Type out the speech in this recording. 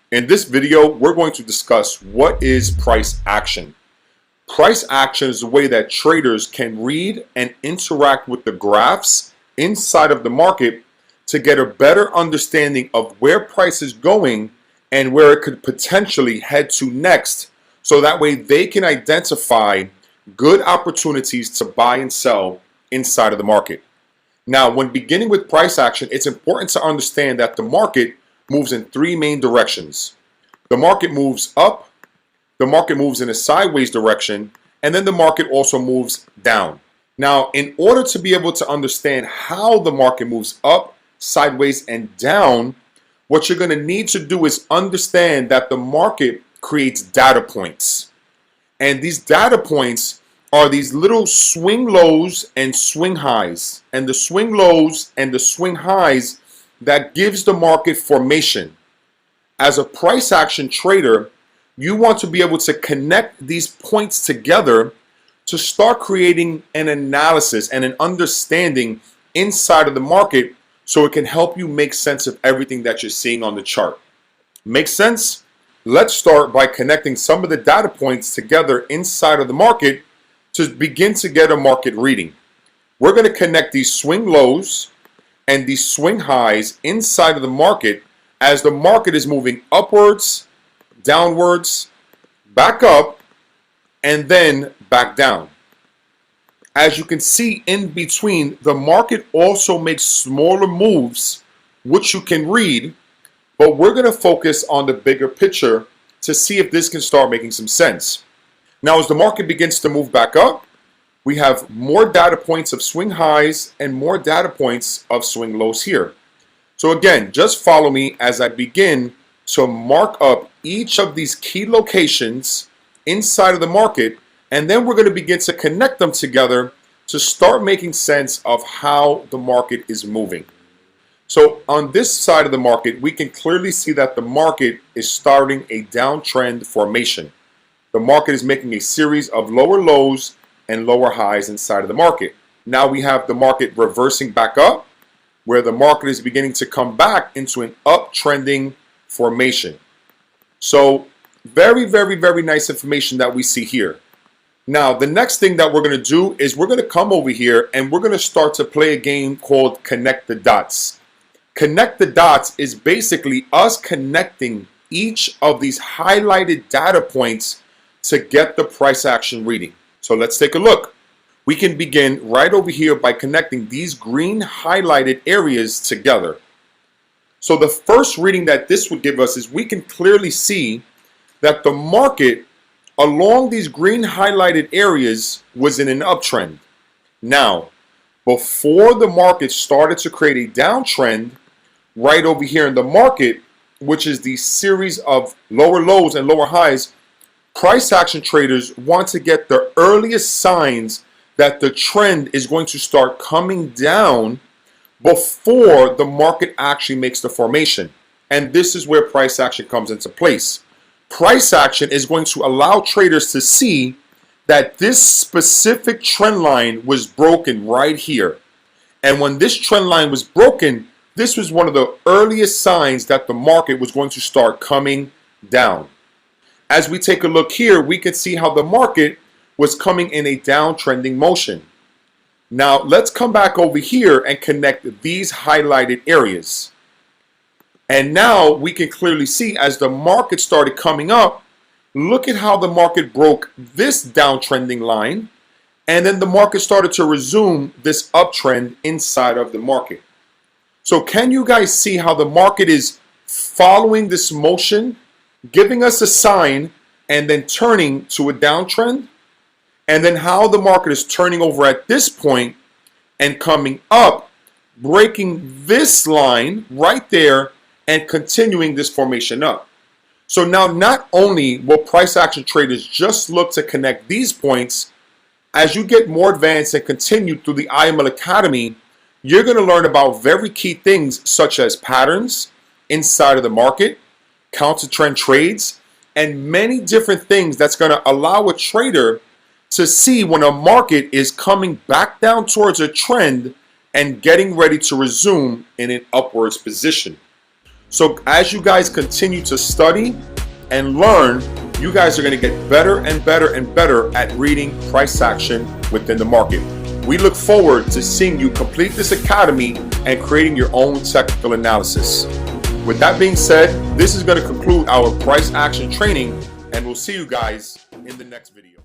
In this video, we're going to discuss what is price action. Price action is a way that traders can read and interact with the graphs inside of the market to get a better understanding of where price is going and where it could potentially head to next, so that way they can identify good opportunities to buy and sell inside of the market. Now, when beginning with price action, it's important to understand that the market moves in three main directions. The market moves up, the market moves in a sideways direction, and then the market also moves down. Now, in order to be able to understand how the market moves up, sideways, and down, what you're going to need to do is understand that the market creates data points. And these data points are these little swing lows and swing highs. And the swing lows and the swing highs, that gives the market formation. As a price action trader, you want to be able to connect these points together to start creating an analysis and an understanding inside of the market, so it can help you make sense of everything that you're seeing on the chart. Make sense? Let's start by connecting some of the data points together inside of the market to begin to get a market reading. We're going to connect these swing lows and these swing highs inside of the market as the market is moving upwards, downwards, back up, and then back down. As you can see in between, the market also makes smaller moves, which you can read, but we're going to focus on the bigger picture to see if this can start making some sense. Now, as the market begins to move back up, we have more data points of swing highs and more data points of swing lows here. So again, just follow me as I begin to mark up each of these key locations inside of the market, and then we're going to begin to connect them together to start making sense of how the market is moving. So on this side of the market, we can clearly see that the market is starting a downtrend formation. The market is making a series of lower lows and lower highs inside of the market. Now we have the market reversing back up, where the market is beginning to come back into an uptrending formation. So very, very, very nice information that we see here. Now, the next thing that we're going to do is we're going to come over here and we're going to start to play a game called Connect the Dots. Connect the Dots is basically us connecting each of these highlighted data points to get the price action reading. So let's take a look. We can begin right over here by connecting these green highlighted areas together. So the first reading that this would give us is we can clearly see that the market along these green highlighted areas was in an uptrend. Now, before the market started to create a downtrend, right over here in the market, which is the series of lower lows and lower highs, price action traders want to get the earliest signs that the trend is going to start coming down before the market actually makes the formation. And this is where price action comes into place. Price action is going to allow traders to see that this specific trend line was broken right here. And when this trend line was broken, this was one of the earliest signs that the market was going to start coming down. As we take a look here, we can see how the market was coming in a downtrending motion. Now, let's come back over here and connect these highlighted areas. And now we can clearly see as the market started coming up, look at how the market broke this downtrending line, and then the market started to resume this uptrend inside of the market. So can you guys see how the market is following this motion, giving us a sign, and then turning to a downtrend? And then how the market is turning over at this point and coming up, breaking this line right there, and continuing this formation up. So now not only will price action traders just look to connect these points, as you get more advanced and continue through the IML Academy, you're going to learn about very key things such as patterns inside of the market, counter trend trades, and many different things that's going to allow a trader to see when a market is coming back down towards a trend and getting ready to resume in an upwards position. So as you guys continue to study and learn, you guys are going to get better and better and better at reading price action within the market. We look forward to seeing you complete this academy and creating your own technical analysis. With that being said, this is going to conclude our price action training, and we'll see you guys in the next video.